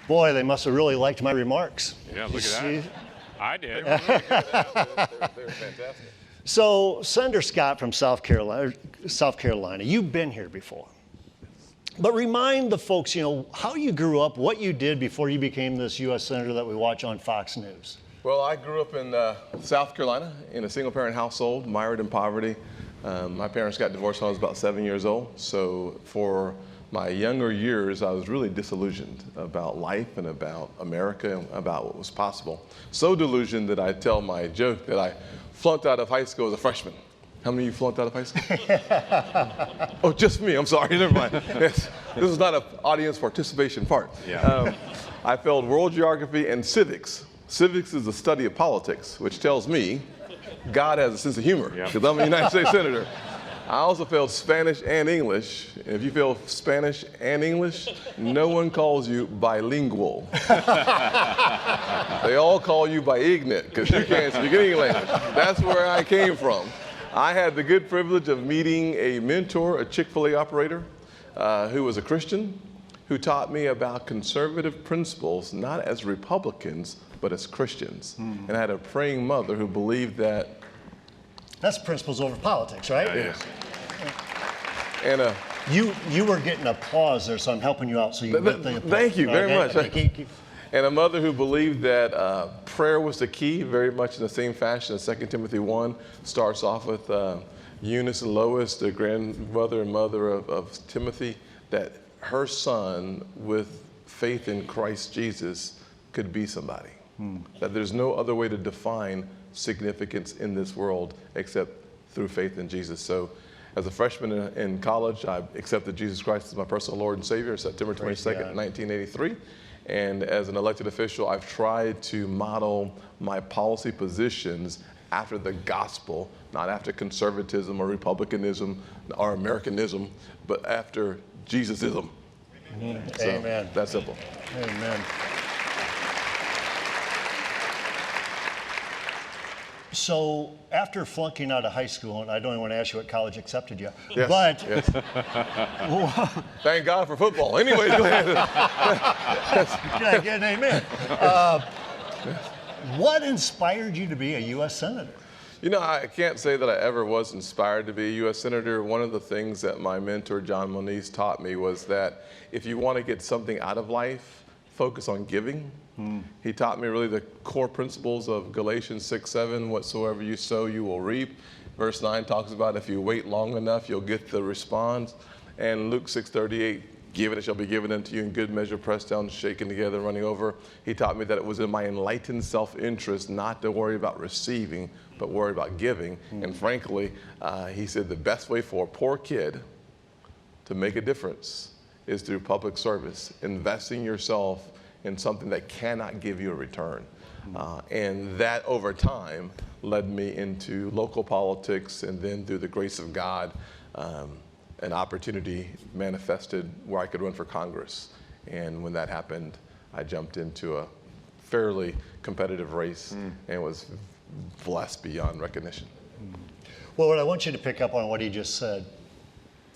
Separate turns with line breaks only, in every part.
Boy, they must have really liked my remarks.
Yeah, look at that. I did.
They're fantastic.
So, Senator Scott from South Carolina, you've been here before. But remind the folks, how you grew up, what you did before you became this U.S. Senator that we watch on Fox News.
Well, I grew up in South Carolina in a single-parent household, mired in poverty. My parents got divorced when I was about 7 years old. So for my younger years, I was really disillusioned about life and about America and about what was possible. So delusioned that I tell my joke that I flunked out of high school as a freshman. How many of you flunked out of high school? Oh, just me. I'm sorry. Never mind. Yes. This is not an audience participation part.
Yeah.
I failed world geography and civics. Civics is the study of politics, which tells me God has a sense of humor because I'm a United States Senator. I also failed Spanish and English. And if you fail Spanish and English, no one calls you bilingual. They all call you biignorant because you can't speak any language. That's where I came from. I had the good privilege of meeting a mentor, a Chick-fil-A operator, who was a Christian, who taught me about conservative principles, not as Republicans, but as Christians. And I had a praying mother who believed that.
That's principles over politics, right?
Yes. And
you were getting applause there, so I'm helping you out. So you get the applause.
Thank you very much.
Keep.
And a mother who believed that prayer was the key, very much in the same fashion as 2 Timothy 1 starts off with Eunice and Lois, the grandmother and mother of Timothy, that her son, with faith in Christ Jesus, could be somebody. That there's no other way to define significance in this world except through faith in Jesus. So as a freshman in college, I accepted Jesus Christ as my personal Lord and Savior, September 22nd, 1983. And as an elected official, I've tried to model my policy positions after the gospel, not after conservatism or republicanism or Americanism, but after Jesusism. So,
amen.
that's simple.
Amen. So after flunking out of high school, and I don't even want to ask you what college accepted you,
Yes,
but
yes. Thank God for football. Anyway, go ahead.
yeah, get an amen. What inspired you to be a U.S. Senator?
I can't say that I ever was inspired to be a U.S. Senator. One of the things that my mentor, John Moniz, taught me was that if you want to get something out of life, focus on giving. He taught me really the core principles of Galatians 6:7, whatsoever you sow, you will reap. Verse 9 talks about if you wait long enough, you'll get the response. And Luke 6:38, give and it shall be given unto you in good measure, pressed down, shaken together, running over. He taught me that it was in my enlightened self-interest not to worry about receiving, but worry about giving. And frankly, he said the best way for a poor kid to make a difference is through public service, investing yourself in something that cannot give you a return. And that over time led me into local politics, and then through the grace of God, an opportunity manifested where I could run for Congress. And when that happened, I jumped into a fairly competitive race and was blessed beyond recognition.
Well, what I want you to pick up on what he just said,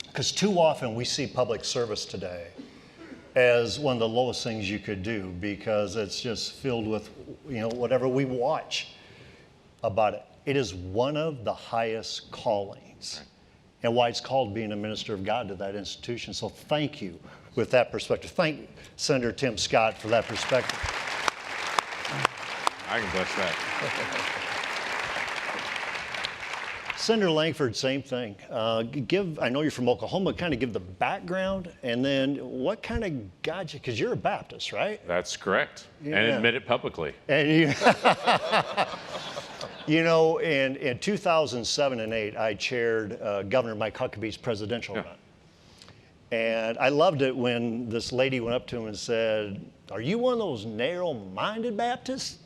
because too often we see public service today as one of the lowest things you could do, because it's just filled with, whatever we watch about it. It is one of the highest callings, and why it's called being a minister of God to that institution. So thank you with that perspective. Thank Senator Tim Scott for that perspective.
I can bless that.
Senator Lankford, same thing. I know you're from Oklahoma, kind of give the background, and then what kind of got you, because you're a Baptist, right?
That's correct.
Yeah.
And admit it publicly.
And in 2007 and 8, I chaired Governor Mike Huckabee's presidential run. And I loved it when this lady went up to him and said, "Are you one of those narrow-minded Baptists?"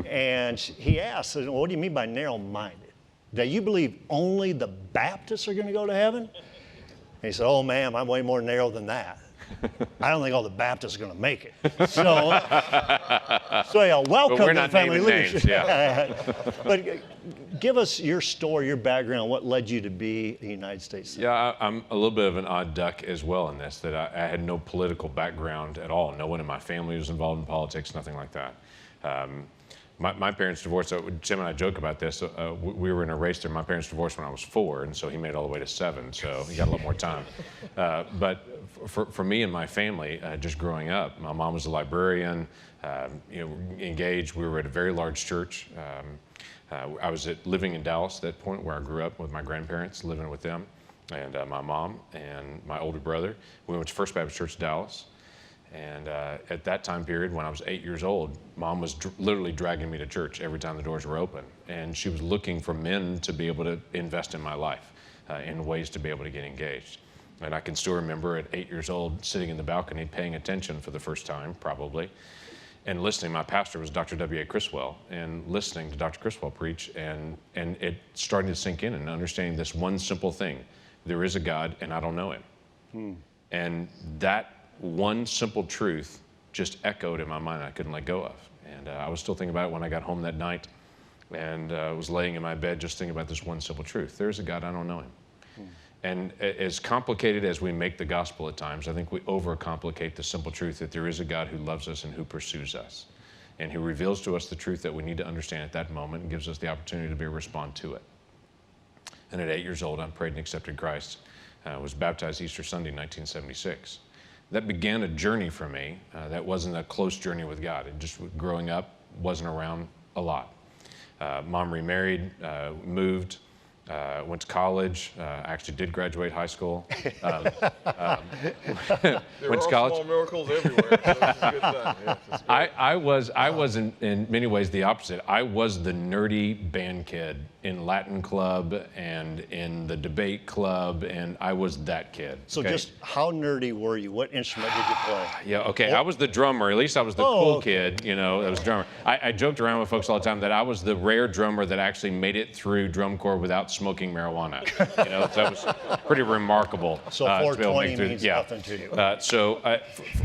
And he asked, "What do you mean by narrow-minded? That you believe only the Baptists are going to go to heaven?" And he said, "Oh, ma'am, I'm way more narrow than that." I don't think all the Baptists are going to make it. So yeah, welcome
But we're
to
not
Family
naming
Leadership.
names, yeah.
But give us your story, your background, what led you to be a United States Senator.
Yeah, I'm a little bit of an odd duck as well in this, that I had no political background at all. No one in my family was involved in politics, nothing like that. My parents divorced. So Jim and I joke about this. We were in a race there. My parents divorced when I was 4, and so he made it all the way to 7. So he got a lot more time. But for me and my family, just growing up, my mom was a librarian. Engaged. We were at a very large church. I was living in Dallas at that point, where I grew up with my grandparents, living with them, and my mom and my older brother. We went to First Baptist Church Dallas. And at that time period, when I was 8 years old, Mom was literally dragging me to church every time the doors were open. And she was looking for men to be able to invest in my life, in ways to be able to get engaged. And I can still remember at 8 years old, sitting in the balcony, paying attention for the first time, probably, and listening. My pastor was Dr. W.A. Criswell, and listening to Dr. Criswell preach, and it starting to sink in and understanding this one simple thing: there is a God, and I don't know him. And that one simple truth just echoed in my mind. I couldn't let go of. And I was still thinking about it when I got home that night, and was laying in my bed just thinking about this one simple truth: there's a God, I don't know him. And as complicated as we make the gospel at times, I think we overcomplicate the simple truth that there is a God who loves us and who pursues us, and who reveals to us the truth that we need to understand at that moment and gives us the opportunity to be able to respond to it. And at 8 years old, I prayed and accepted Christ. I was baptized Easter Sunday, 1976. That began a journey for me. That wasn't a close journey with God. It just, growing up, wasn't around a lot. Mom remarried, moved, went to college. Actually did graduate high school.
There
Went to
are
college.
small miracles everywhere. So it's a good thing. Yeah, it's great.
I was in many ways the opposite. I was the nerdy band kid in Latin club and in the debate club, and I was that kid.
So
okay?
just how nerdy were you? What instrument did you play?
Yeah, okay. I was the drummer. At least I was the cool kid, that was drummer. I joked around with folks all the time that I was the rare drummer that actually made it through drum corps without smoking marijuana. That was pretty remarkable.
So
to be able to
420
make it through.
means
Yeah.
nothing to you.
So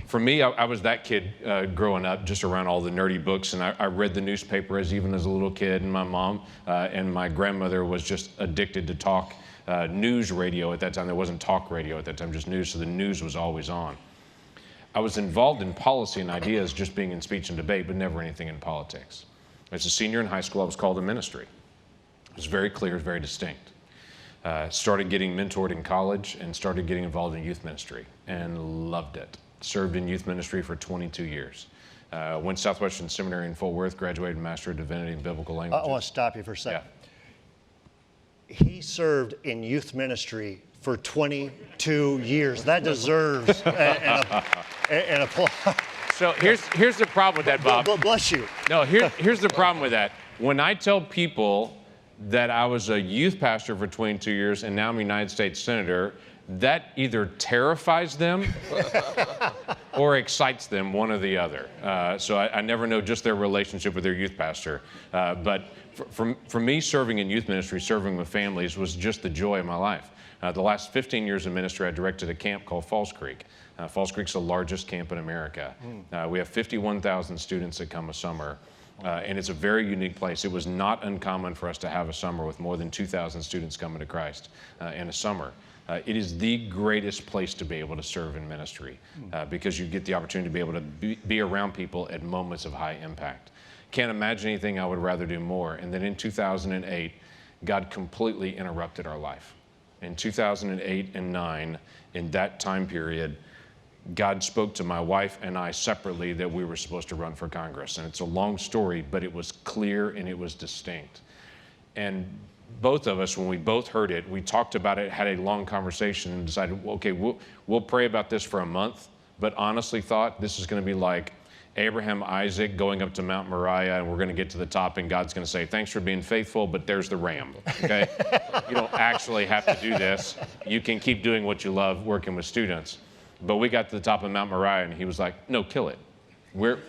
for me, I was that kid growing up, just around all the nerdy books, and I read the newspaper even as a little kid, and my mom and my grandmother was just addicted to talk news radio at that time. There wasn't talk radio at that time, just news, so the news was always on. I was involved in policy and ideas, just being in speech and debate, but never anything in politics. As a senior in high school, I was called to ministry. It was very clear, very distinct. Started getting mentored in college and started getting involved in youth ministry and loved it. Served in youth ministry for 22 years. Went to Southwestern Seminary in Fort Worth, graduated Master of Divinity in Biblical Languages.
I want to stop you for a second.
Yeah.
He served in youth ministry for 22 years. That deserves an applause.
So here's the problem with that, Bob.
Bless you.
No, here's the problem with that. When I tell people that I was a youth pastor for 22 years and now I'm a United States Senator, that either terrifies them or excites them, one or the other. So I never know just their relationship with their youth pastor. But for me, serving in youth ministry, serving with families, was just the joy of my life. The last 15 years of ministry, I directed a camp called Falls Creek. Falls Creek's the largest camp in America. We have 51,000 students that come a summer. And it's a very unique place. It was not uncommon for us to have a summer with more than 2,000 students coming to Christ in a summer. It is the greatest place to be able to serve in ministry because you get the opportunity to be able to be around people at moments of high impact. Can't imagine anything I would rather do more. And then in 2008, God completely interrupted our life. In 2008 and 9, in that time period, God spoke to my wife and I separately that we were supposed to run for Congress. And it's a long story, but it was clear and it was distinct. And both of us, when we both heard it, we talked about it, had a long conversation, and decided, okay, we'll pray about this for a month, but honestly thought this is going to be like Abraham, Isaac going up to Mount Moriah, and we're going to get to the top, and God's going to say, thanks for being faithful, but there's the ram, okay? You don't actually have to do this. You can keep doing what you love, working with students. But we got to the top of Mount Moriah, and he was like, no, kill it. We're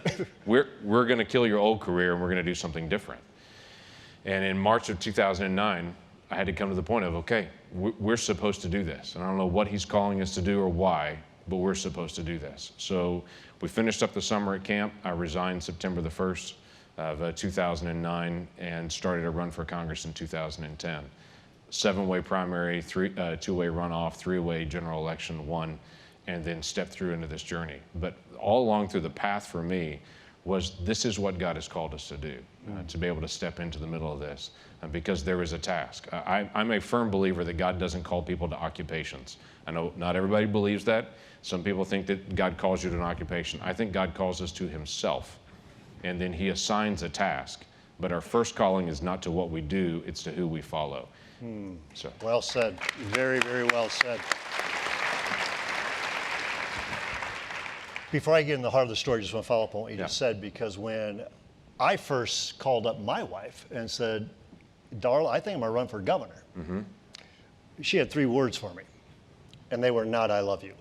going to kill your old career, and we're going to do something different. And in March of 2009, I had to come to the point of, okay, we're supposed to do this. And I don't know what he's calling us to do or why, but we're supposed to do this. So we finished up the summer at camp. I resigned September the 1st of 2009 and started a run for Congress in 2010. 7-way primary, two-way runoff, 3-way general election, won, and then stepped through into this journey. But all along through the path for me was this is what God has called us to do, to be able to step into the middle of this, because there is a task. I'm a firm believer that God doesn't call people to occupations. I know not everybody believes that. Some people think that God calls you to an occupation. I think God calls us to himself, and then he assigns a task. But our first calling is not to what we do, it's to who we follow. So.
Well said. Very, very well said. Before I get in the heart of the story, I just want to follow up on what you just said, because when I first called up my wife and said, Darla, I think I'm going to run for governor, she had 3 words for me, and they were not, I love you.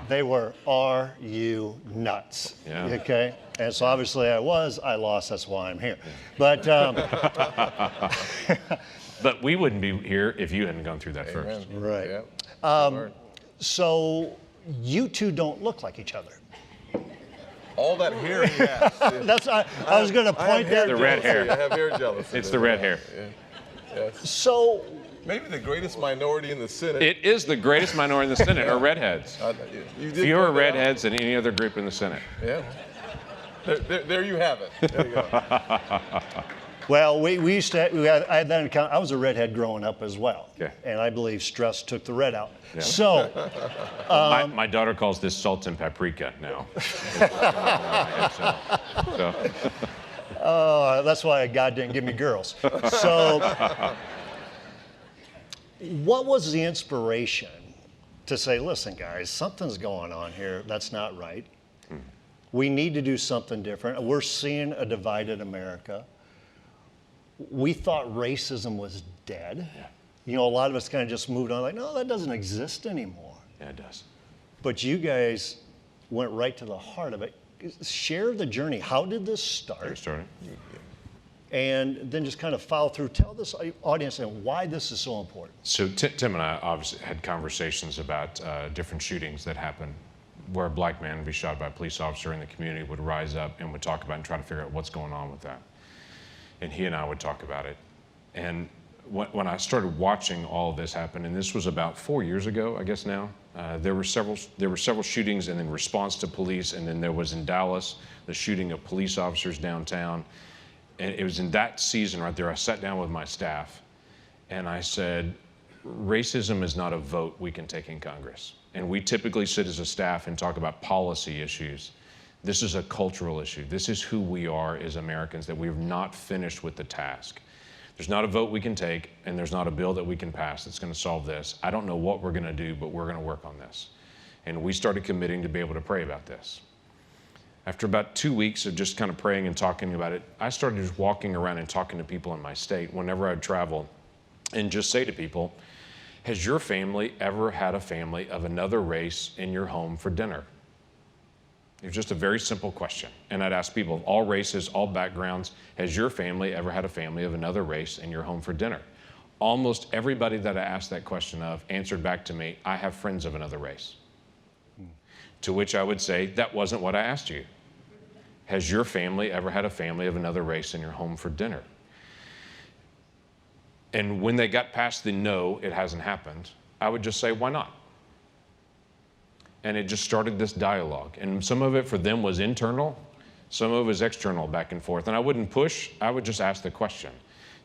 They were, are you nuts?
Yeah.
Okay? And so obviously I lost, that's why I'm here. But
But we wouldn't be here if you hadn't gone through that first.
right.
Yep.
So you two don't look like each other.
All that hair he has.
That's I was going to point that.
The red hair.
I have hair jealousy.
It's the red hair.
Yeah. Yes.
So
Maybe the greatest minority in the Senate.
It is the greatest minority in the Senate are redheads.
You did
Fewer
point that out.
redheads than any other group in the Senate.
Yeah. There you have it. There you go.
well, we used to. I had that account. I was a redhead growing up as well,
Okay.
and I believe stress took the red out.
Yeah.
So
My daughter calls this salt and paprika now.
that's why God didn't give me girls. So, what was the inspiration to say, listen, guys, something's going on here that's not right. We need to do something different. We're seeing a divided America. We thought racism was dead.
Yeah.
You know, a lot of us kind of just moved on, like, no, that doesn't exist anymore.
Yeah, it does.
But you guys went right to the heart of it. Share the journey. How did this start?
Starting.
And then just kind of follow through. Tell this audience and why this is so important.
So Tim and I obviously had conversations about different shootings that happened where a black man would be shot by a police officer in the community would rise up and would talk about and try to figure out what's going on with that. And he and I would talk about it. And when I started watching all of this happen, and this was about 4 years ago, I guess now, there were several shootings and then response to police, and then there was in Dallas, the shooting of police officers downtown. And it was in that season right there, I sat down with my staff and I said, racism is not a vote we can take in Congress. And we typically sit as a staff and talk about policy issues. This is a cultural issue. This is who we are as Americans, that we've not finished with the task. There's not a vote we can take, and there's not a bill that we can pass that's going to solve this. I don't know what we're going to do, but we're going to work on this. And we started committing to be able to pray about this. After about 2 weeks of just kind of praying and talking about it, I started just walking around and talking to people in my state whenever I'd travel and just say to people, has your family ever had a family of another race in your home for dinner? It was just a very simple question. And I'd ask people of all races, all backgrounds, has your family ever had a family of another race in your home for dinner? Almost everybody that I asked that question of answered back to me, I have friends of another race. To which I would say, that wasn't what I asked you. Has your family ever had a family of another race in your home for dinner? And when they got past the no, it hasn't happened, I would just say, why not? And it just started this dialogue. And some of it for them was internal, some of it was external, back and forth. And I wouldn't push, I would just ask the question.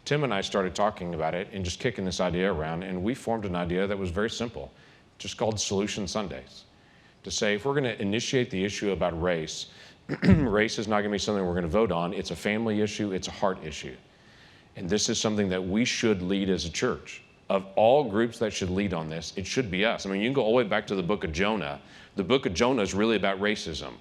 Tim and I started talking about it and just kicking this idea around, and we formed an idea that was very simple, just called Solution Sundays. To say, if we're going to initiate the issue about race, race is not going to be something we're going to vote on. It's a family issue. It's a heart issue. And this is something that we should lead as a church. Of all groups that should lead on this, it should be us. I mean, you can go all the way back to the book of Jonah. The book of Jonah is really about racism.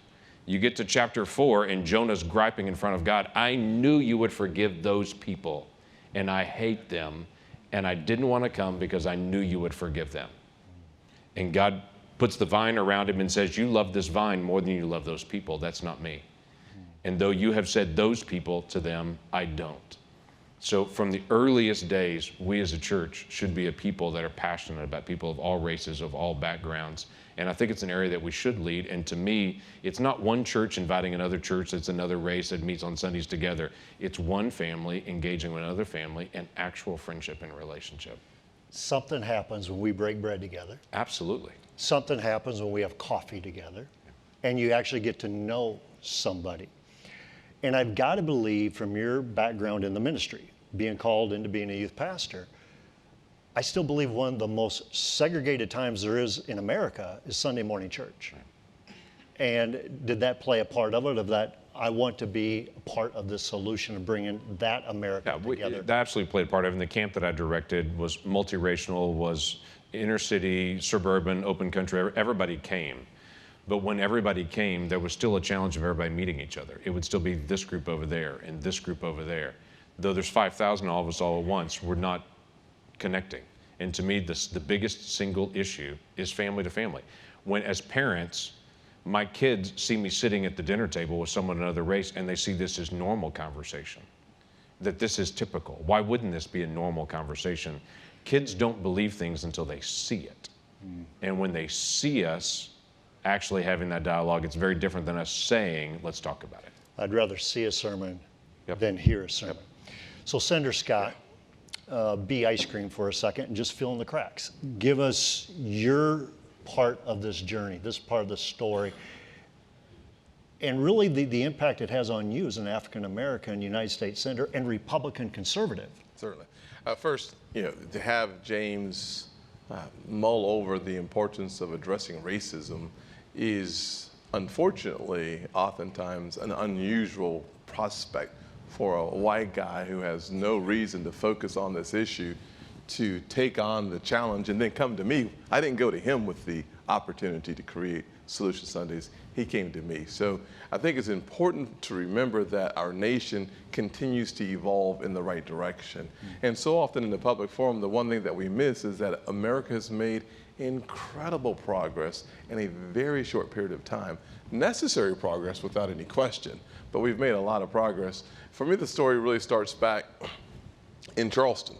You get to chapter 4 and Jonah's griping in front of God. I knew you would forgive those people, and I hate them, and I didn't want to come because I knew you would forgive them. And God puts the vine around him and says, you love this vine more than you love those people. That's not me. And though you have said those people to them, I don't. So from the earliest days, we as a church should be a people that are passionate about people of all races, of all backgrounds. And I think it's an area that we should lead. And to me, it's not one church inviting another church that's another race that meets on Sundays together. It's one family engaging with another family and actual friendship and relationship.
Something happens when we break bread together.
Absolutely.
Something happens when we have coffee together, and you actually get to know somebody. And I've got to believe, from your background in the ministry, being called into being a youth pastor, I still believe one of the most segregated times there is in America is Sunday morning church. And did that play a part of it, of that I want to be a part of the solution of bringing that America together?
That absolutely played a part of it. And the camp that I directed was multiracial, was inner city, suburban, open country. Everybody came. But when everybody came, there was still a challenge of everybody meeting each other. It would still be this group over there and this group over there. Though there's 5,000 of us all at once, we're not connecting. And to me, the biggest single issue is family to family. When, as parents, my kids see me sitting at the dinner table with someone of another race, and they see this as normal conversation, that this is typical. Why wouldn't this be a normal conversation? Kids don't believe things until they see it. And when they see us actually having that dialogue, it's very different than us saying, let's talk about it.
I'd rather see a sermon
Yep.
than hear a sermon. So Senator Scott, be ice cream for a second and just fill in the cracks. Give us your part of this journey, this part of the story, and really the impact it has on you as an African American United States Senator and Republican conservative.
Certainly. First, to have James mull over the importance of addressing racism is unfortunately oftentimes an unusual prospect for a white guy who has no reason to focus on this issue to take on the challenge and then come to me. I didn't go to him with the opportunity to create Solution Sundays. He came to me. So I think it's important to remember that our nation continues to evolve in the right direction. And so often in the public forum, the one thing that we miss is that America has made incredible progress in a very short period of time. Necessary progress without any question, but we've made a lot of progress. For me, the story really starts back in Charleston.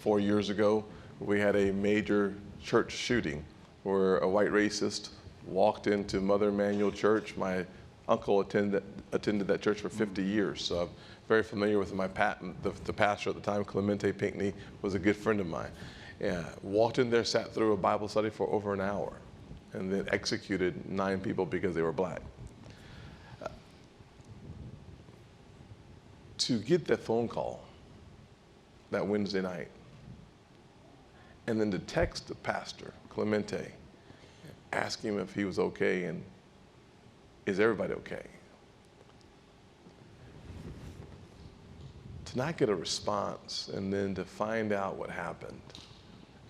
4 years ago, we had a major church shooting where a white racist walked into Mother Emanuel Church. My uncle attended that church for 50 years, so I'm very familiar with the pastor at the time. Clemente Pinckney was a good friend of mine. Walked in there, sat through a Bible study for over an hour, and then executed 9 people because they were black. To get that phone call that Wednesday night, and then to text the pastor, Clemente, ask him if he was okay and is everybody okay? To not get a response and then to find out what happened,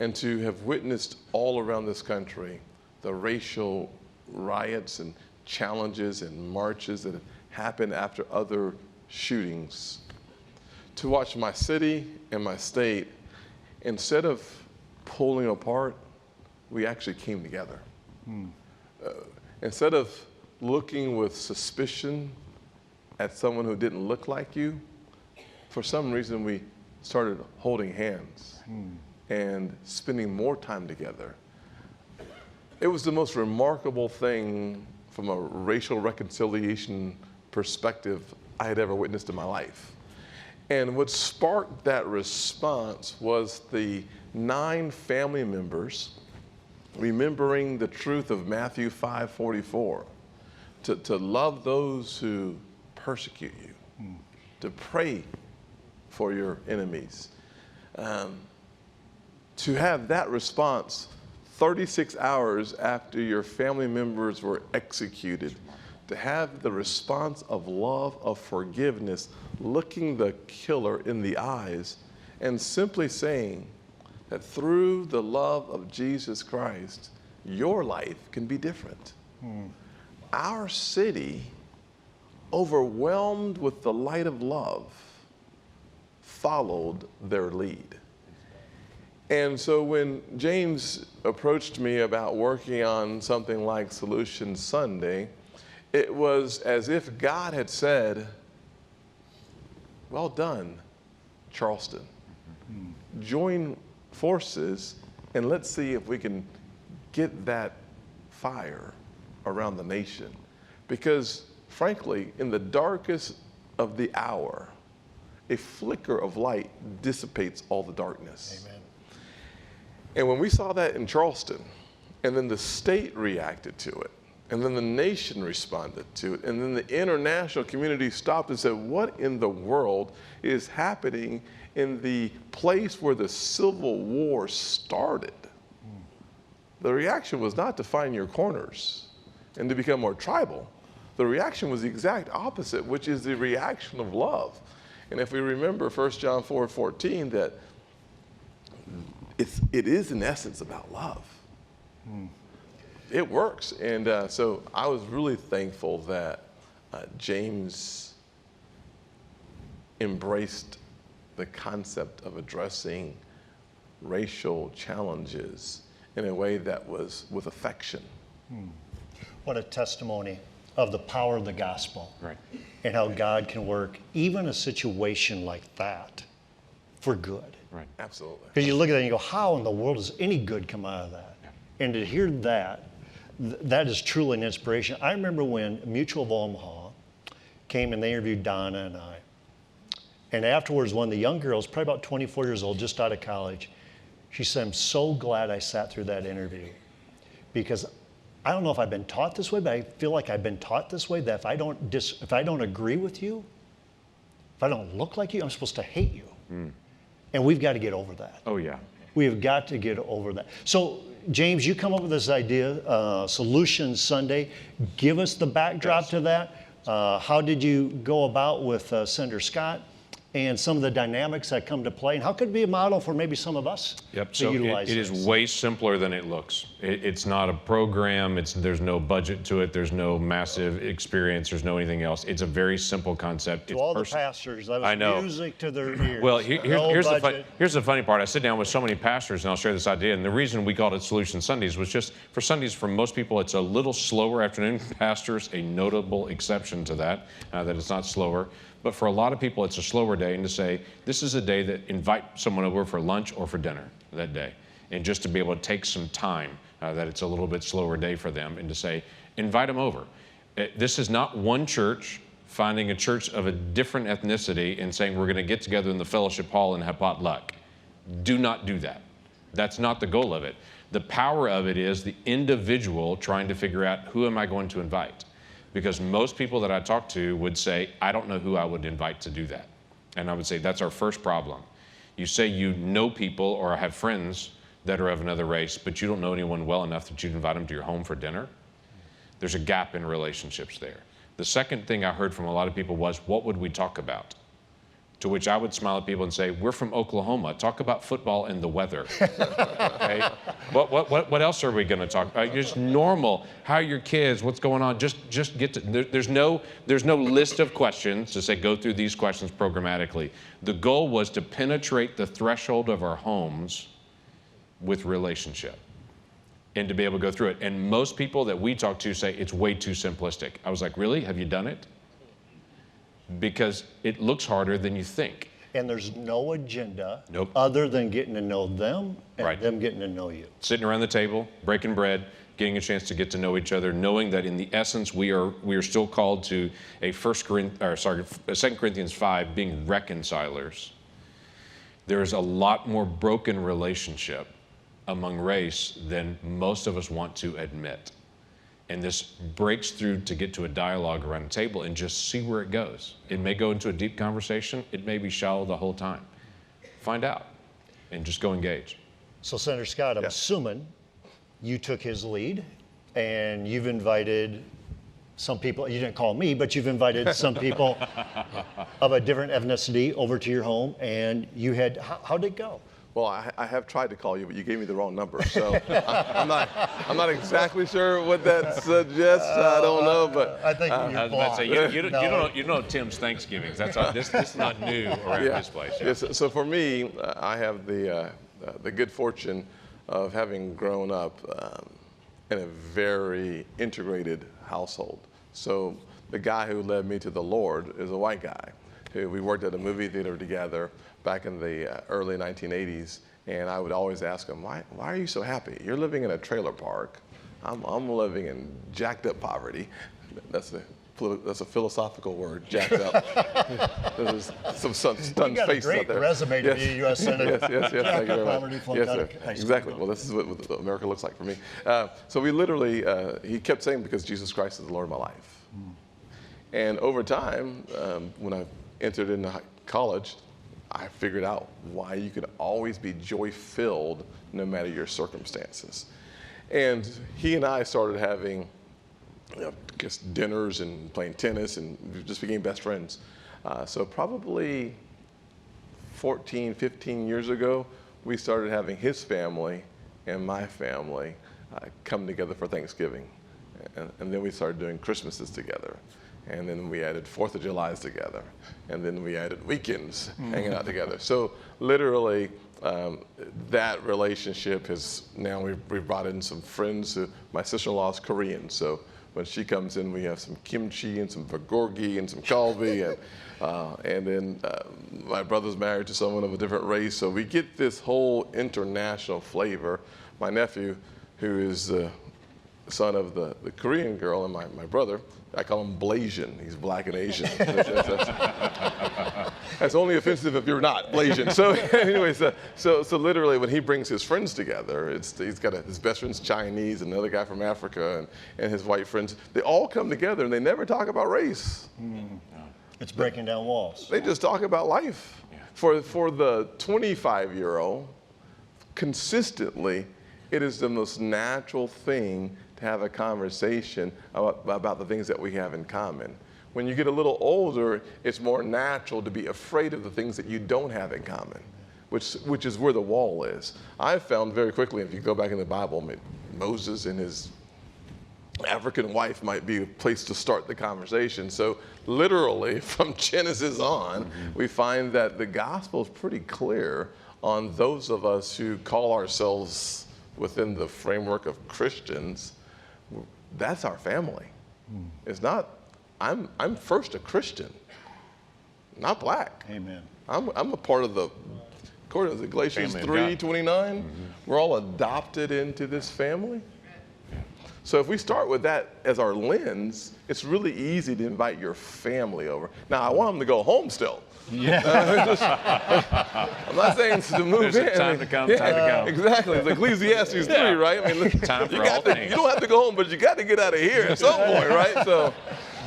and to have witnessed all around this country the racial riots and challenges and marches that have happened after other shootings, to watch my city and my state, instead of pulling apart, we actually came together. Instead of looking with suspicion at someone who didn't look like you, for some reason we started holding hands and spending more time together. It was the most remarkable thing from a racial reconciliation perspective I had ever witnessed in my life. And what sparked that response was the 9 family members remembering the truth of Matthew 5:44, to love those who persecute you, to pray for your enemies. To have that response 36 hours after your family members were executed, to have the response of love, of forgiveness, looking the killer in the eyes and simply saying that through the love of Jesus Christ, your life can be different. Our city, overwhelmed with the light of love, followed their lead. And so when James approached me about working on something like Solution Sunday, it was as if God had said, well done, Charleston. Join forces and let's see if we can get that fire around the nation. Because frankly, in the darkest of the hour, a flicker of light dissipates all the darkness.
Amen.
And when we saw that in Charleston, and then the state reacted to it, and then the nation responded to it, and then the international community stopped and said, what in the world is happening in the place where the Civil War started? The reaction was not to find your corners and to become more tribal. The reaction was the exact opposite, which is the reaction of love. And if we remember 1 John 4:14, that it is in essence about love. It works. And so I was really thankful that James embraced the concept of addressing racial challenges in a way that was with affection.
What a testimony of the power of the gospel.
Right.
And how God can work even a situation like that for good.
Right.
Absolutely.
Because you look at it and you go, how in the world does any good come out of that? And to hear that, that is truly an inspiration. I remember when Mutual of Omaha came and they interviewed Donna and I. And afterwards, one of the young girls, probably about 24 years old, just out of college, she said, I'm so glad I sat through that interview. Because I don't know if I've been taught this way, but I feel like I've been taught this way, that if I don't agree with you, if I don't look like you, I'm supposed to hate you. And we've got to get over that.
Oh, yeah.
We have got to get over that. So, James, you come up with this idea, Solutions Sunday. Give us the backdrop to that. How did you go about with Senator Scott and some of the dynamics that come to play? And how could it be a model for maybe some of us
Yep.
to
So
utilize
it is
this?
way simpler than it looks. It's not a program. There's no budget to it. There's no massive experience. There's no anything else. It's a very simple concept.
To
It's
all the
personal.
pastors, that was
I know.
music to their ears.
Well,
No
here's
budget.
the funny part. I sit down with so many pastors and I'll share this idea. And the reason we called it Solution Sundays was just for Sundays, for most people, it's a little slower afternoon. Pastors, a notable exception to that it's not slower. But for a lot of people, it's a slower day. And to say, this is a day that invite someone over for lunch or for dinner that day. And just to be able to take some time, that it's a little bit slower day for them. And to say, invite them over. This is not one church finding a church of a different ethnicity and saying we're going to get together in the fellowship hall and have potluck. Do not do that. That's not the goal of it. The power of it is the individual trying to figure out, who am I going to invite? Because most people that I talk to would say, I don't know who I would invite to do that. And I would say, that's our first problem. You say you know people or have friends that are of another race, but you don't know anyone well enough that you'd invite them to your home for dinner. There's a gap in relationships there. The second thing I heard from a lot of people was, what would we talk about? To which I would smile at people and say, we're from Oklahoma. Talk about football and the weather. Okay? What else are we going to talk about? Just normal. How are your kids? What's going on? Just get to. There's no list of questions to say go through these questions programmatically. The goal was to penetrate the threshold of our homes with relationship, and to be able to go through it. And most people that we talk to say it's way too simplistic. I was like, really? Have you done it? Because it looks harder than you think.
And there's no agenda
Nope.
other than getting to know them and
Right.
them getting to know you.
Sitting around the table, breaking bread, getting a chance to get to know each other, knowing that in the essence we are still called to a 2 Corinthians 5, being reconcilers. There's a lot more broken relationship among race than most of us want to admit. And this breaks through to get to a dialogue around a table and just see where it goes. It may go into a deep conversation. It may be shallow the whole time. Find out and just go engage.
So Senator Scott, I'm assuming you took his lead and you've invited some people, you didn't call me, but you've invited some people of a different ethnicity over to your home, and you had, how'd it go?
Well, I have tried to call you, but you gave me the wrong number. So I'm not exactly sure what that suggests. I don't know, but
I think
I
you're
was about to say,
blocked.
you don't know Tim's Thanksgivings. That's all, this is not new around this place. Yeah.
Yes, so for me, I have the good fortune of having grown up in a very integrated household. So the guy who led me to the Lord is a white guy. who we worked at a movie theater together back in the early 1980s. And I would always ask him, why are you so happy? You're living in a trailer park. I'm living in jacked up poverty. That's a philosophical word, jacked up. There's some stunned
You got a
face out
great
there.
resume to be a U.S. Senator.
Yes, thank you very much.
Poverty from
Yes,
down
sir.
at high school.
Exactly. Well, this is what America looks like for me. So we literally, he kept saying, because Jesus Christ is the Lord of my life. And over time, when I entered into college, I figured out why you could always be joy-filled no matter your circumstances. And he and I started having, dinners and playing tennis, and we just became best friends. So probably 14, 15 years ago, we started having his family and my family come together for Thanksgiving. And then we started doing Christmases together. And then we added 4th of July's together. And then we added weekends hanging out together. So literally, that relationship has, now we've brought in some friends. My sister-in-law is Korean, so when she comes in, we have some kimchi and some bulgogi and some kalbi. And then my brother's married to someone of a different race. So we get this whole international flavor. My nephew, who is the son of the Korean girl, and my brother, I call him Blasian. He's black and Asian. That's only offensive if you're not Blasian. So anyways, so literally when he brings his friends together, he's got his best friend's Chinese, another guy from Africa, and his white friends. They all come together and they never talk about race.
It's breaking down walls.
They just talk about life.
Yeah.
For the 25-year-old, consistently, it is the most natural thing to have a conversation about the things that we have in common. When you get a little older, it's more natural to be afraid of the things that you don't have in common, which is where the wall is. I've found very quickly, if you go back in the Bible, Moses and his African wife might be a place to start the conversation. So literally, from Genesis on, we find that the gospel is pretty clear on those of us who call ourselves within the framework of Christians. That's our family. It's not, I'm first a Christian, not black.
Amen.
I'm a part of according to Galatians
Family of God.
3:29, we're all adopted into this family. So if we start with that as our lens, it's really easy to invite your family over. Now, I want them to go home still.
Yeah.
I'm not saying to move
There's
in.
a time to come, time to go.
Exactly. It's Ecclesiastes 3, right? I mean,
Time for
you
all things.
you don't have to go home, but you got to get out of here at some point, right? So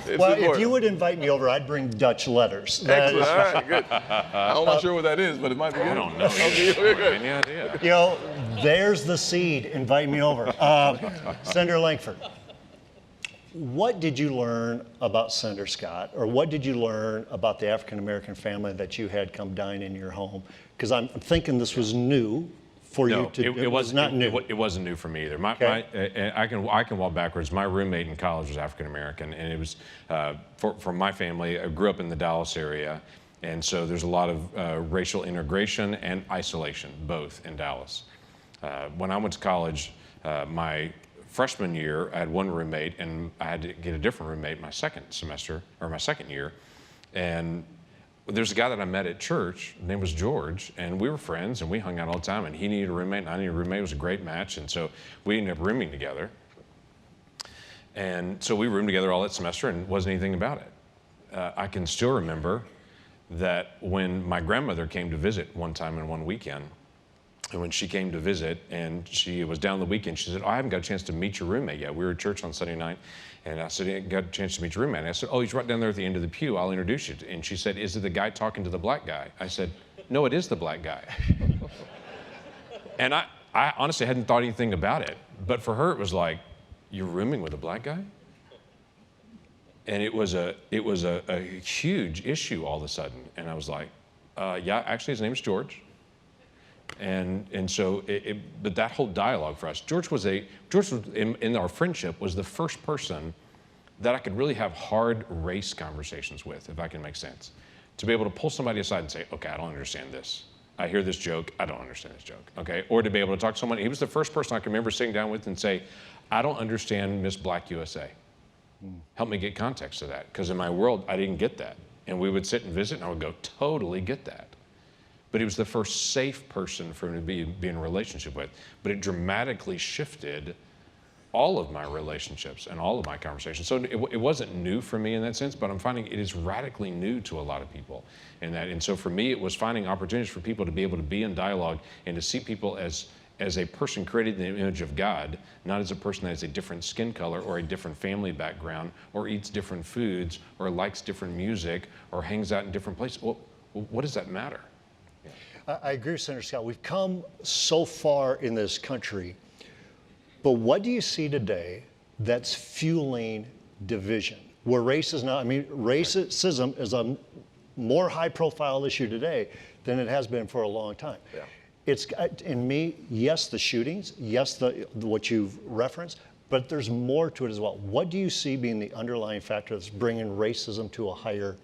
it's
Well, if
important.
you would invite me over, I'd bring Dutch letters. That
Excellent.
is-
All right, good. I'm not sure what that is, but it might be good.
I don't know.
Okay, good.
Any idea?
You know, there's the seed. Invite me over. Senator Langford, what did you learn about Senator Scott, or what did you learn about the African American family that you had come dine in your home? Because I'm thinking this was new for you to do.
It
was not new.
It wasn't new for me either.
Okay.
I can walk backwards. My roommate in college was African American, and it was for my family. I grew up in the Dallas area, and so there's a lot of racial integration and isolation, both in Dallas. When I went to college, my freshman year, I had one roommate, and I had to get a different roommate my second semester, or my second year. And there's a guy that I met at church, his name was George, and we were friends, and we hung out all the time, and he needed a roommate, and I needed a roommate. It was a great match, and so we ended up rooming together. And so we roomed together all that semester, and wasn't anything about it. I can still remember that when my grandmother came to visit one time in one weekend, and when she came to visit and she was down the weekend, she said, "Oh, I haven't got a chance to meet your roommate yet." We were at church on Sunday night, and I said, "I got a chance to meet your roommate." And I said, "Oh, he's right down there at the end of the pew. I'll introduce you." And she said, "Is it the guy talking to the black guy?" I said, "No, it is the black guy." And I honestly hadn't thought anything about it. But for her, it was like, "You're rooming with a black guy?" And it was a huge issue all of a sudden. And I was like, "Yeah, actually his name is George." And so, but that whole dialogue for us, George was in our friendship, was the first person that I could really have hard race conversations with, if I can make sense. To be able to pull somebody aside and say, "Okay, I don't understand this. I hear this joke, I don't understand this joke," okay? Or to be able to talk to someone, he was the first person I can remember sitting down with and say, "I don't understand Miss Black USA. Help me get context to that," because in my world, I didn't get that. And we would sit and visit, and I would go, totally get that. But he was the first safe person for me to be in a relationship with. But it dramatically shifted all of my relationships and all of my conversations. So it wasn't new for me in that sense, but I'm finding it is radically new to a lot of people in that. And so for me, it was finding opportunities for people to be able to be in dialogue and to see people as a person created in the image of God, not as a person that has a different skin color or a different family background or eats different foods or likes different music or hangs out in different places. Well, what does that matter?
I agree with Senator Scott. We've come so far in this country, but what do you see today that's fueling division? Where race is now, I mean, racism is a more high-profile issue today than it has been for a long time.
Yeah.
It's, in me, yes, the shootings, yes, what you've referenced, but there's more to it as well. What do you see being the underlying factor that's bringing racism to a higher?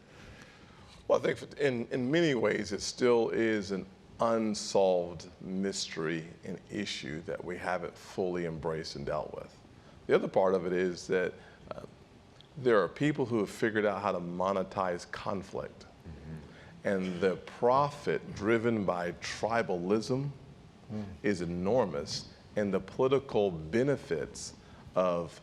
Well, I think in many ways it still is an unsolved mystery and issue that we haven't fully embraced and dealt with. The other part of it is that there are people who have figured out how to monetize conflict. And the profit driven by tribalism is enormous, and the political benefits of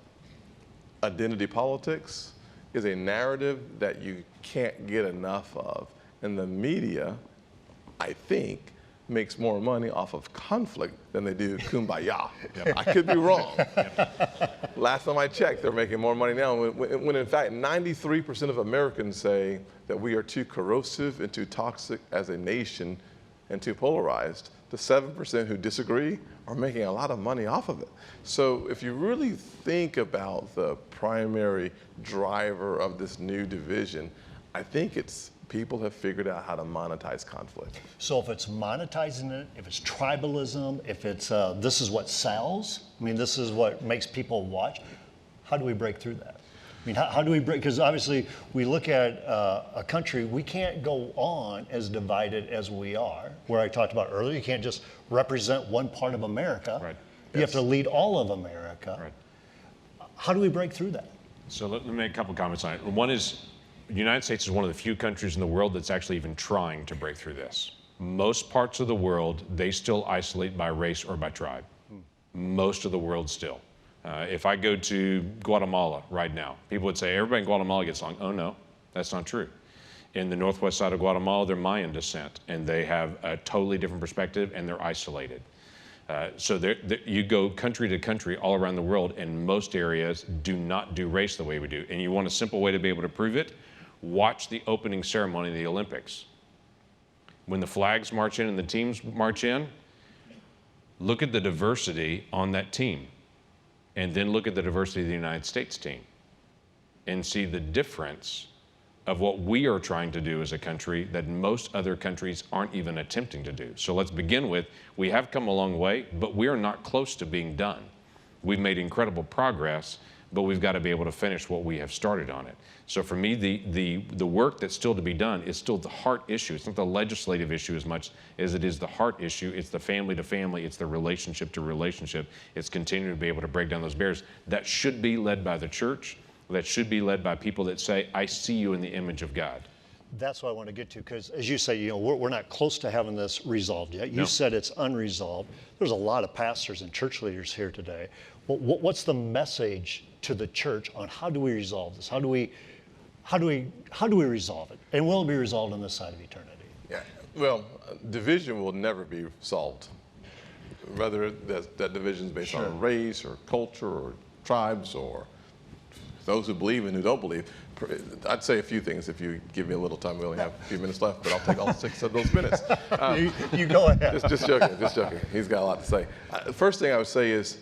identity politics is a narrative that you can't get enough of. And the media, I think, makes more money off of conflict than they do kumbaya. I could be wrong. Last time I checked, they're making more money now when in fact 93% of Americans say that we are too corrosive and too toxic as a nation and too polarized. The 7% who disagree are making a lot of money off of it. So if you really think about the primary driver of this new division, I think it's people have figured out how to monetize conflict.
So if it's monetizing it, if it's tribalism, if it's this is what sells, I mean, this is what makes people watch, how do we break through that? I mean, how do we break, because obviously we look at a country, we can't go on as divided as we are, where I talked about earlier, you can't just represent one part of America.
Right.
You have to lead all of America.
Right.
How do we break through that?
So let me make a couple comments on it. One is, the United States is one of the few countries in the world that's actually even trying to break through this. Most parts of the world, they still isolate by race or by tribe. Most of the world still. If I go to Guatemala right now, people would say, everybody in Guatemala gets along. Oh no, that's not true. In the northwest side of Guatemala, they're Mayan descent, and they have a totally different perspective, and they're isolated. So you go country to country all around the world, and most areas do not do race the way we do. And you want a simple way to be able to prove it? Watch the opening ceremony of the Olympics. When the flags march in and the teams march in, look at the diversity on that team. And then look at the diversity of the United States team and see the difference of what we are trying to do as a country that most other countries aren't even attempting to do. So let's begin with, we have come a long way, but we are not close to being done. We've made incredible progress, but we've got to be able to finish what we have started on it. So for me, the work that's still to be done is still the heart issue. It's not the legislative issue as much as it is the heart issue. It's the family to family. It's the relationship to relationship. It's continuing to be able to break down those barriers. That should be led by the church. That should be led by people that say, I see you in the image of God.
That's what I want to get to, because as you say, you know, we're not close to having this resolved yet. You said it's unresolved. There's a lot of pastors and church leaders here today. What's the message to the church on how do we resolve this? How do we resolve it? And will it be resolved on this side of eternity?
Yeah. Well, division will never be solved. Whether that division is based on race or culture or tribes or those who believe and who don't believe. I'd say a few things if you give me a little time. We only have a few minutes left, but I'll take all 6 of those minutes.
You go ahead.
Just joking. He's got a lot to say. The first thing I would say is,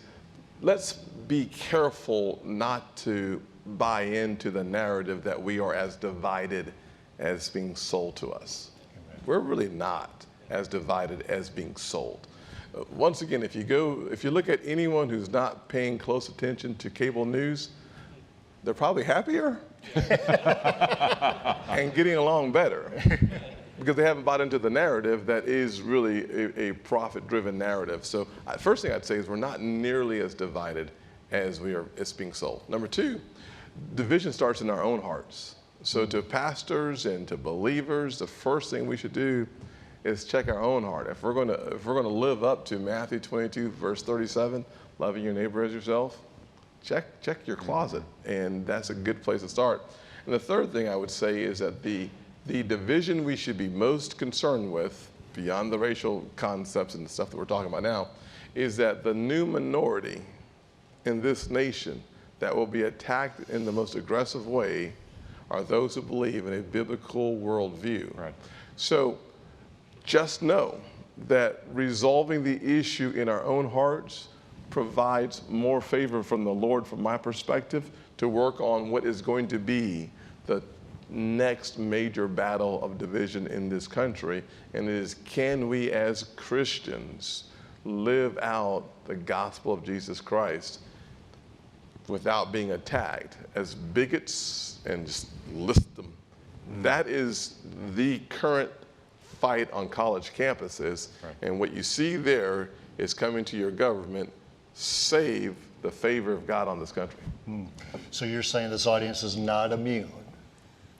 let's be careful not to buy into the narrative that we are as divided as being sold to us. We're really not as divided as being sold. Once again, if you look at anyone who's not paying close attention to cable news, they're probably happier and getting along better because they haven't bought into the narrative that is really a profit-driven narrative. So first thing I'd say is we're not nearly as divided as it's being sold. Number two, division starts in our own hearts. So to pastors and to believers, the first thing we should do is check our own heart. If we're going to live up to Matthew 22, verse 37, loving your neighbor as yourself, check your closet, and that's a good place to start. And the third thing I would say is that the division we should be most concerned with, beyond the racial concepts and the stuff that we're talking about now, is that the new minority in this nation that will be attacked in the most aggressive way are those who believe in a biblical worldview.
Right.
So just know that resolving the issue in our own hearts provides more favor from the Lord, from my perspective, to work on what is going to be the next major battle of division in this country. And it is, can we as Christians live out the gospel of Jesus Christ without being attacked as bigots and just list them? That is the current fight on college campuses.
Right.
And what you see there is coming to your government, save the favor of God on this country.
So you're saying this audience is not immune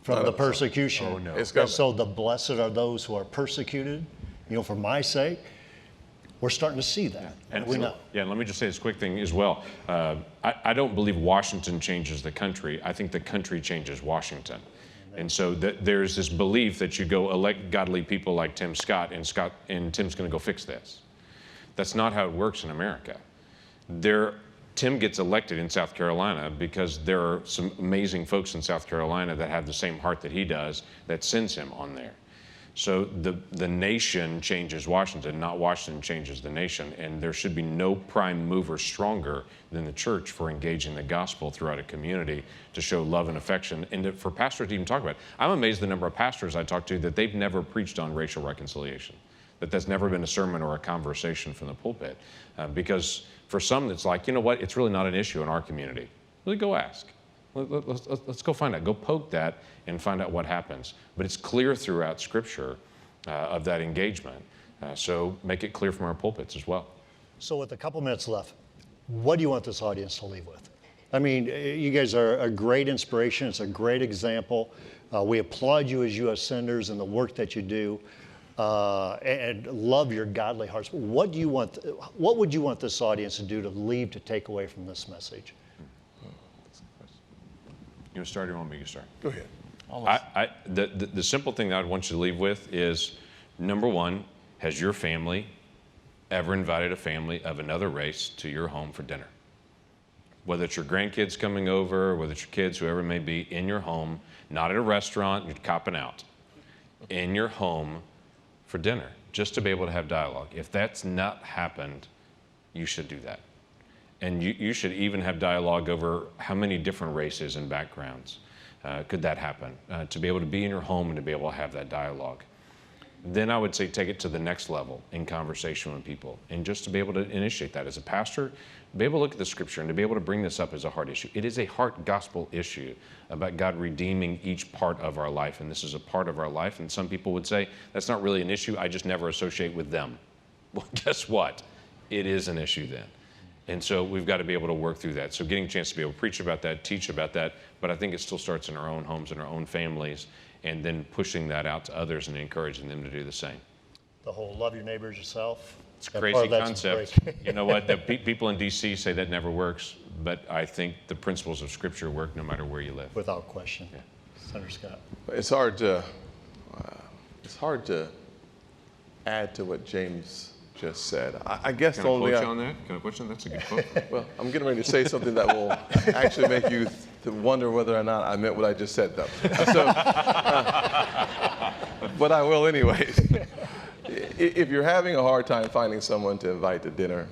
from
No,
the
no.
persecution?
Oh, no.
It's
And
coming.
so the blessed are those who are persecuted, for my sake. We're starting to see that.
And
We know.
Yeah, and let me just say this quick thing as well. I don't believe Washington changes the country. I think the country changes Washington. And so there's this belief that you go elect godly people like Tim Scott, and Tim's going to go fix this. That's not how it works in America. Tim gets elected in South Carolina because there are some amazing folks in South Carolina that have the same heart that he does that sends him on there. So the nation changes Washington, not Washington changes the nation. And there should be no prime mover stronger than the church for engaging the gospel throughout a community to show love and affection, and for pastors to even talk about it. I'm amazed the number of pastors I talk to that they've never preached on racial reconciliation, that's never been a sermon or a conversation from the pulpit. Because for some, it's like, you know what, it's really not an issue in our community. Really go ask. Let's go find out. Go poke that and find out what happens. But it's clear throughout Scripture of that engagement. So make it clear from our pulpits as well.
So with a couple minutes left, what do you want this audience to leave with? I mean, you guys are a great inspiration. It's a great example. We applaud you as U.S. senators and the work that you do, and love your godly hearts. What would you want this audience to do to take away from this message?
You want to start or you want me to start?
Go ahead.
The simple thing that I'd want you to leave with is, number one, has your family ever invited a family of another race to your home for dinner? Whether it's your grandkids coming over, whether it's your kids, whoever it may be, in your home, not at a restaurant, you're copping out, in your home for dinner, just to be able to have dialogue. If that's not happened, you should do that. And you should even have dialogue over how many different races and backgrounds could that happen, to be able to be in your home and to be able to have that dialogue. Then I would say take it to the next level in conversation with people, and just to be able to initiate that as a pastor, be able to look at the Scripture and to be able to bring this up as a heart issue. It is a heart gospel issue about God redeeming each part of our life, and this is a part of our life. And some people would say, that's not really an issue, I just never associate with them. Well, guess what? It is an issue then. And so we've got to be able to work through that. So getting a chance to be able to preach about that, teach about that, but I think it still starts in our own homes and our own families, and then pushing that out to others and encouraging them to do the same.
The whole love your neighbor as yourself.
It's a crazy concept. You know what? People in D.C. say that never works, but I think the principles of Scripture work no matter where you live.
Without question. Yeah. Senator Scott.
It's hard to add to what James just said. I guess
Can
the
I
only
quote you on that? Can I quote you on that? That's a good quote.
well, I'm getting ready to say something that will actually make you wonder whether or not I meant what I just said, though. So, but I will anyways. If you're having a hard time finding someone to invite to dinner,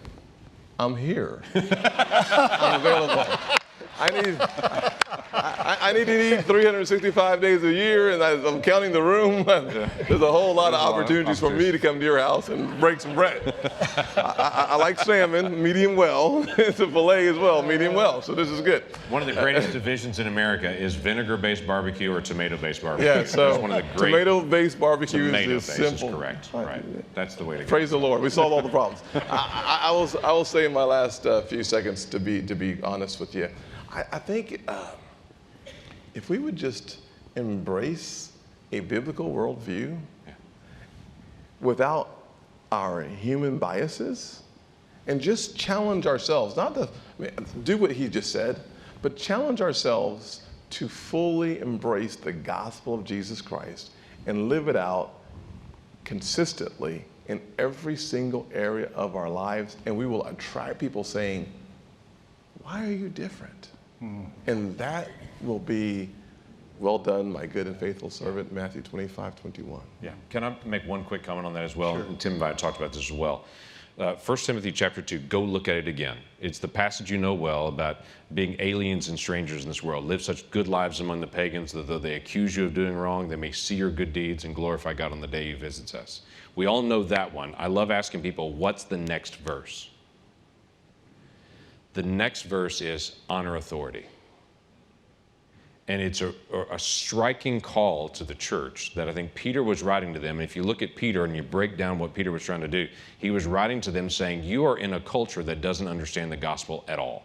I'm here. I'm available. I need to eat 365 days a year, and I'm counting the room. There's a whole lot of opportunities for me to come to your house and break some bread. I like salmon, medium well. It's a filet as well, medium well. So this is good.
One of the greatest divisions in America is vinegar-based barbecue or tomato-based barbecue.
Yeah, so
That's one of the great
tomato-based barbecue is
tomato-based
simple.
is correct. Right. That's the way to go.
Praise the Lord. We solved all the problems. I will say in my last few seconds, to be honest with you, I think if we would just embrace a biblical worldview without our human biases and just challenge ourselves, not to do what he just said, but challenge ourselves to fully embrace the gospel of Jesus Christ and live it out consistently in every single area of our lives. And we will attract people saying, why are you different? And that will be, well done, my good and faithful servant, Matthew 25:21.
Yeah. Can I make one quick comment on that as well? And Tim and I talked about this as well. 1 Timothy chapter 2, go look at it again. It's the passage you know well about being aliens and strangers in this world. Live such good lives among the pagans that though they accuse you of doing wrong, they may see your good deeds and glorify God on the day he visits us. We all know that one. I love asking people, what's the next verse? The next verse is honor authority. And it's a striking call to the church that I think Peter was writing to them. And if you look at Peter and you break down what Peter was trying to do, he was writing to them saying, you are in a culture that doesn't understand the gospel at all.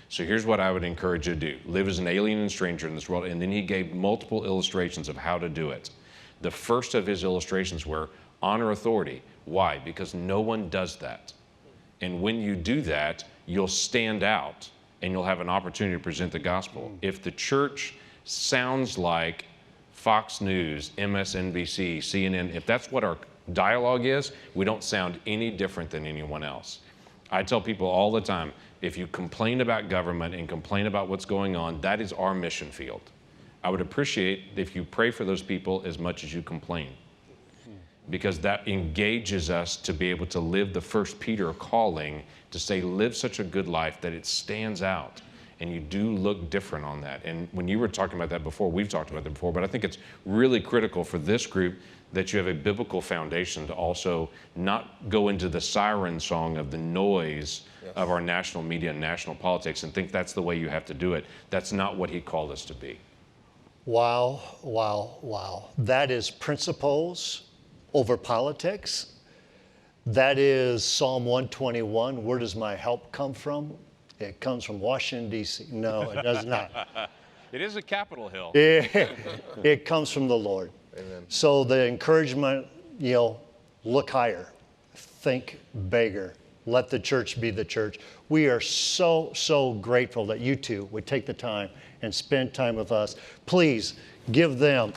So here's what I would encourage you to do. Live as an alien and stranger in this world. And then he gave multiple illustrations of how to do it. The first of his illustrations were honor authority. Why? Because no one does that. And when you do that, you'll stand out and you'll have an opportunity to present the gospel. If the church sounds like Fox News, MSNBC, CNN, if that's what our dialogue is, we don't sound any different than anyone else. I tell people all the time, if you complain about government and complain about what's going on, that is our mission field. I would appreciate if you pray for those people as much as you complain, because that engages us to be able to live the 1 Peter calling to say, live such a good life that it stands out and you do look different on that. And when you were talking about that before, we've talked about that before, but I think it's really critical for this group that you have a biblical foundation to also not go into the siren song of the noise of our national media and national politics and think that's the way you have to do it. That's not what he called us to be.
Wow, wow, wow. That is principles over politics. That is Psalm 121. Where does my help come from? It comes from Washington, D.C. No, it does not.
It is a Capitol Hill.
It comes from the Lord.
Amen.
So the encouragement, look higher, think bigger. Let the church be the church. We are so, so grateful that you two would take the time and spend time with us. Please give them